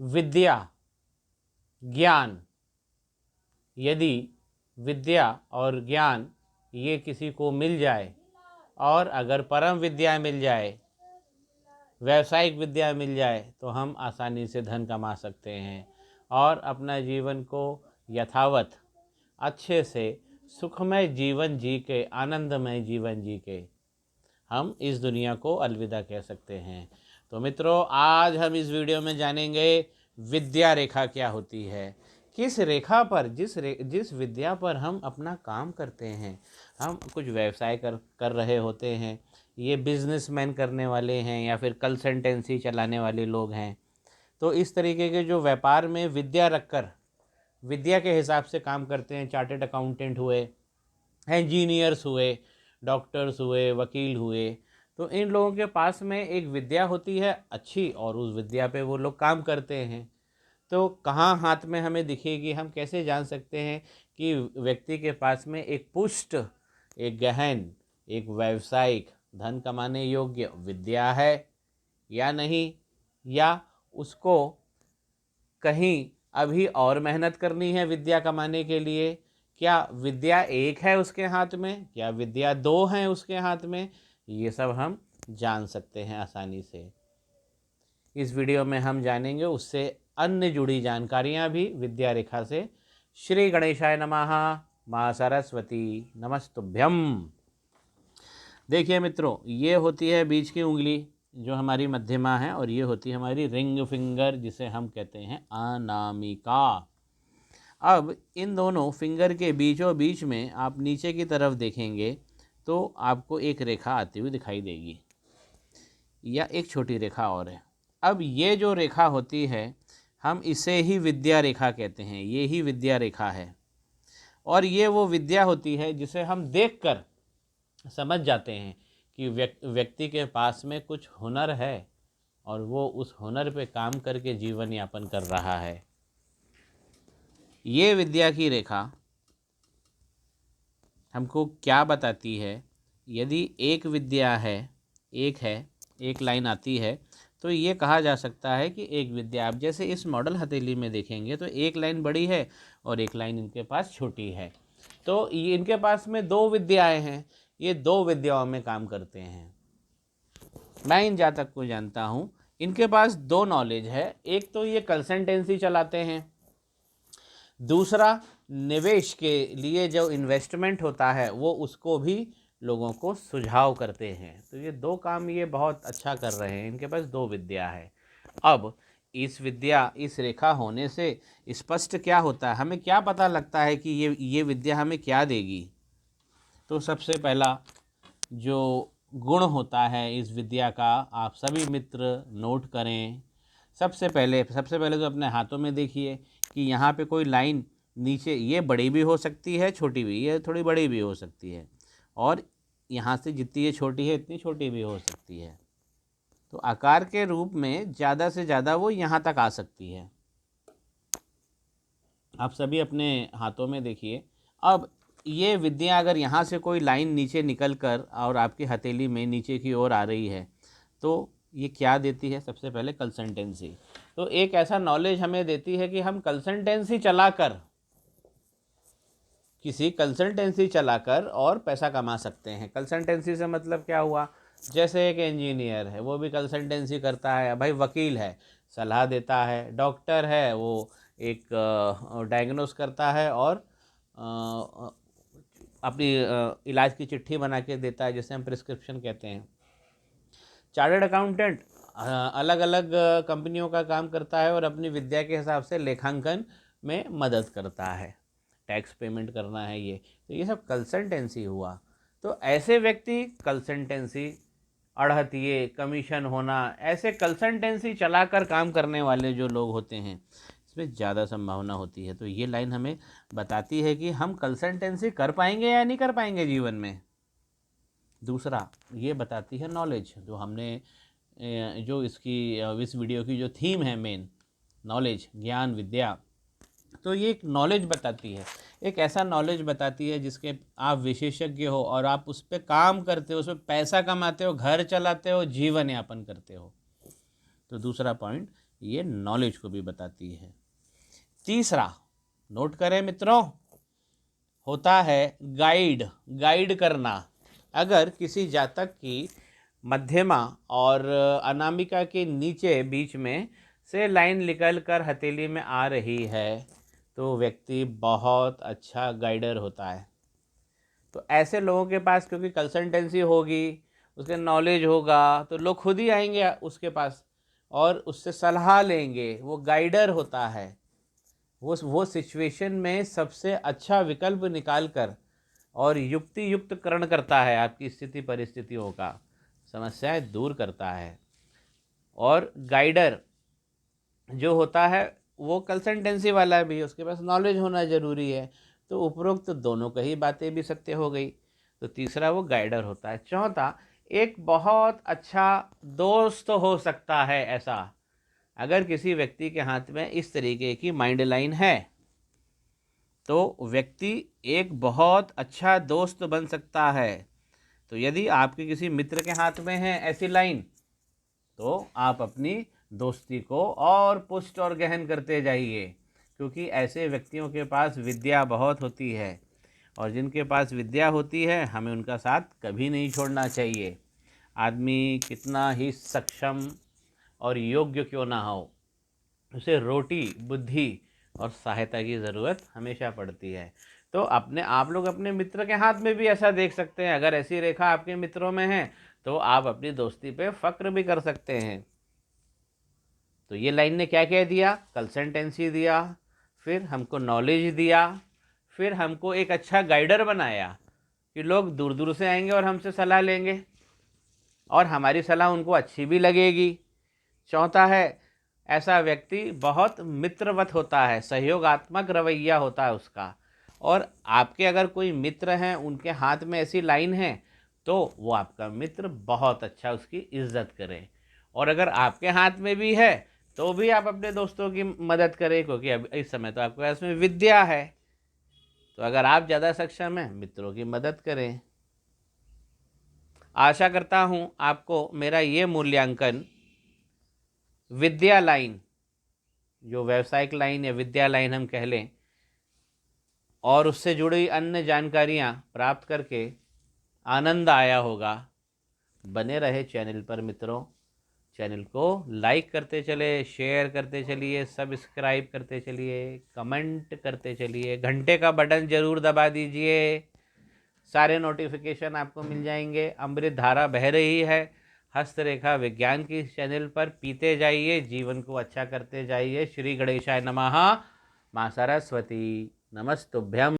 विद्या, ज्ञान, यदि विद्या और ज्ञान ये किसी को मिल जाए, और अगर परम विद्या मिल जाए, व्यावसायिक विद्या मिल जाए, तो हम आसानी से धन कमा सकते हैं और अपना जीवन को यथावत अच्छे से सुखमय जीवन जी के, आनंदमय जीवन जी के हम इस दुनिया को अलविदा कह सकते हैं। तो मित्रों, आज हम इस वीडियो में जानेंगे विद्या रेखा क्या होती है, किस रेखा पर, जिस विद्या पर हम अपना काम करते हैं, हम कुछ व्यवसाय कर रहे होते हैं, ये बिजनेसमैन करने वाले हैं या फिर कंसल्टेंसी चलाने वाले लोग हैं, तो इस तरीके के जो व्यापार में विद्या रखकर विद्या के हिसाब से काम करते हैं, चार्टेड अकाउंटेंट हुए, इंजीनियर्स हुए, डॉक्टर्स हुए, वकील हुए, तो इन लोगों के पास में एक विद्या होती है अच्छी, और उस विद्या पे वो लोग काम करते हैं। तो कहाँ हाथ में हमें दिखेगी, हम कैसे जान सकते हैं कि व्यक्ति के पास में एक पुष्ट, एक गहन, एक व्यावसायिक धन कमाने योग्य विद्या है या नहीं, या उसको कहीं अभी और मेहनत करनी है विद्या कमाने के लिए, क्या विद्या एक है उसके हाथ में, क्या विद्या दो हैं उसके हाथ में, ये सब हम जान सकते हैं आसानी से। इस वीडियो में हम जानेंगे उससे अन्य जुड़ी जानकारियां भी विद्या रेखा से। श्री गणेशाय नमः। माँ सरस्वती नमस्तुभ्यम। देखिए मित्रों, ये होती है बीच की उंगली जो हमारी मध्यमा है, और ये होती है हमारी रिंग फिंगर जिसे हम कहते हैं अनामिका। अब इन दोनों फिंगर के बीचों बीच में आप नीचे की तरफ देखेंगे तो आपको एक रेखा आती हुई दिखाई देगी, या एक छोटी रेखा और है। अब ये जो रेखा होती है, हम इसे ही विद्या रेखा कहते हैं, ये ही विद्या रेखा है। और ये वो विद्या होती है जिसे हम देखकर समझ जाते हैं कि व्यक्ति के पास में कुछ हुनर है और वो उस हुनर पे काम करके जीवन यापन कर रहा है। ये विद्या की रेखा हमको क्या बताती है, यदि एक विद्या है, एक लाइन आती है, तो ये कहा जा सकता है कि एक विद्या। आप जैसे इस मॉडल हथेली में देखेंगे तो एक लाइन बड़ी है और एक लाइन इनके पास छोटी है, तो ये इनके पास में दो विद्याएं हैं, ये दो विद्याओं में काम करते हैं। मैं इन जातक को जानता हूँ, इनके पास दो नॉलेज है। एक तो ये कंसल्टेंसी चलाते हैं, दूसरा निवेश के लिए जो इन्वेस्टमेंट होता है वो उसको भी लोगों को सुझाव करते हैं। तो ये दो काम ये बहुत अच्छा कर रहे हैं, इनके पास दो विद्या है। अब इस रेखा होने से स्पष्ट क्या होता है, हमें क्या पता लगता है कि ये विद्या हमें क्या देगी। तो सबसे पहला जो गुण होता है इस विद्या का, आप सभी मित्र नोट करें। सबसे पहले तो अपने हाथों में देखिए कि यहाँ पे कोई लाइन नीचे, ये बड़ी भी हो सकती है, छोटी भी, ये थोड़ी बड़ी भी हो सकती है, और यहाँ से जितनी ये छोटी है इतनी छोटी भी हो सकती है। तो आकार के रूप में ज़्यादा से ज़्यादा वो यहाँ तक आ सकती है। आप सभी अपने हाथों में देखिए। अब ये विद्या अगर यहाँ से कोई लाइन नीचे निकल कर और आपकी हथेली में नीचे की ओर आ रही है, तो ये क्या देती है, सबसे पहले कंसल्टेंसी। तो एक ऐसा नॉलेज हमें देती है कि हम किसी कंसल्टेंसी चलाकर और पैसा कमा सकते हैं। कंसल्टेंसी से मतलब क्या हुआ, जैसे एक इंजीनियर है वो भी कंसल्टेंसी करता है, भाई वकील है सलाह देता है, डॉक्टर है वो एक डायग्नोस करता है और अपनी इलाज की चिट्ठी बना के देता है, जिसे हम प्रिस्क्रिप्शन कहते हैं। चार्टर्ड अकाउंटेंट अलग अलग कंपनियों का काम करता है और अपनी विद्या के हिसाब से लेखांकन में मदद करता है, टैक्स पेमेंट करना है ये, तो ये सब कंसल्टेंसी हुआ। तो ऐसे व्यक्ति कंसल्टेंसी, अड़हतिये, कमीशन होना, ऐसे कंसल्टेंसी चलाकर काम करने वाले जो लोग होते हैं, इसमें ज़्यादा संभावना होती है। तो ये लाइन हमें बताती है कि हम कंसल्टेंसी कर पाएंगे या नहीं कर पाएंगे जीवन में। दूसरा ये बताती है नॉलेज, जो हमने जो इस वीडियो की जो थीम है मेन, नॉलेज, ज्ञान, विद्या, तो ये एक नॉलेज बताती है, एक ऐसा नॉलेज बताती है जिसके आप विशेषज्ञ हो और आप उस पर काम करते हो, उस पर पैसा कमाते हो, घर चलाते हो, जीवन यापन करते हो। तो दूसरा पॉइंट ये नॉलेज को भी बताती है। तीसरा, नोट करें मित्रों, होता है गाइड, गाइड करना। अगर किसी जातक की मध्यमा और अनामिका के नीचे बीच में से लाइन निकल कर हथेली में आ रही है तो व्यक्ति बहुत अच्छा गाइडर होता है। तो ऐसे लोगों के पास क्योंकि कंसल्टेंसी होगी, उसके नॉलेज होगा, तो लोग खुद ही आएंगे उसके पास और उससे सलाह लेंगे। वो गाइडर होता है। वो सिचुएशन में सबसे अच्छा विकल्प निकाल कर और युक्ति युक्तकरण करता है, आपकी स्थिति परिस्थितियों का समस्याएं दूर करता है। और गाइडर जो होता है वो कंसल्टेंसी वाला भी, उसके पास नॉलेज होना ज़रूरी है। तो उपरोक्त दोनों का ही बातें भी सत्य हो गई। तो तीसरा वो गाइडर होता है। चौथा, एक बहुत अच्छा दोस्त हो सकता है। ऐसा अगर किसी व्यक्ति के हाथ में इस तरीके की माइंड लाइन है तो व्यक्ति एक बहुत अच्छा दोस्त बन सकता है। तो यदि आपके किसी मित्र के हाथ में है ऐसी लाइन तो आप अपनी दोस्ती को और पुष्ट और गहन करते जाइए, क्योंकि ऐसे व्यक्तियों के पास विद्या बहुत होती है और जिनके पास विद्या होती है हमें उनका साथ कभी नहीं छोड़ना चाहिए। आदमी कितना ही सक्षम और योग्य क्यों ना हो, उसे रोटी, बुद्धि और सहायता की ज़रूरत हमेशा पड़ती है। तो आप लोग अपने मित्र के हाथ में भी ऐसा देख सकते हैं। अगर ऐसी रेखा आपके मित्रों में है तो आप अपनी दोस्ती पे फक्र भी कर सकते हैं। तो ये लाइन ने क्या क्या दिया? कंसल्टेंसी दिया, फिर हमको नॉलेज दिया, फिर हमको एक अच्छा गाइडर बनाया कि लोग दूर दूर से आएंगे और हमसे सलाह लेंगे और हमारी सलाह उनको अच्छी भी लगेगी। चौथा है, ऐसा व्यक्ति बहुत मित्रवत होता है, सहयोगात्मक रवैया होता है उसका। और आपके अगर कोई मित्र हैं उनके हाथ में ऐसी लाइन है तो वो आपका मित्र बहुत अच्छा उसकी इज्जत करे। और अगर आपके हाथ में भी है तो भी आप अपने दोस्तों की मदद करें, क्योंकि अब इस समय तो आपके पास में विद्या है। तो अगर आप ज़्यादा सक्षम हैं, मित्रों की मदद करें। आशा करता हूँ आपको मेरा ये मूल्यांकन विद्या लाइन, जो व्यावसायिक लाइन या विद्या लाइन हम कह लें, और उससे जुड़ी अन्य जानकारियाँ प्राप्त करके आनंद आया होगा। बने रहे चैनल पर मित्रों। चैनल को लाइक करते चले, शेयर करते चलिए, सब्सक्राइब करते चलिए, कमेंट करते चलिए, घंटे का बटन ज़रूर दबा दीजिए। सारे नोटिफिकेशन आपको मिल जाएंगे। अमृत धारा बह रही है हस्तरेखा विज्ञान की चैनल पर। पीते जाइए, जीवन को अच्छा करते जाइए। श्री गणेशाय नमः। माँ सरस्वती नमस्तुभ्यम।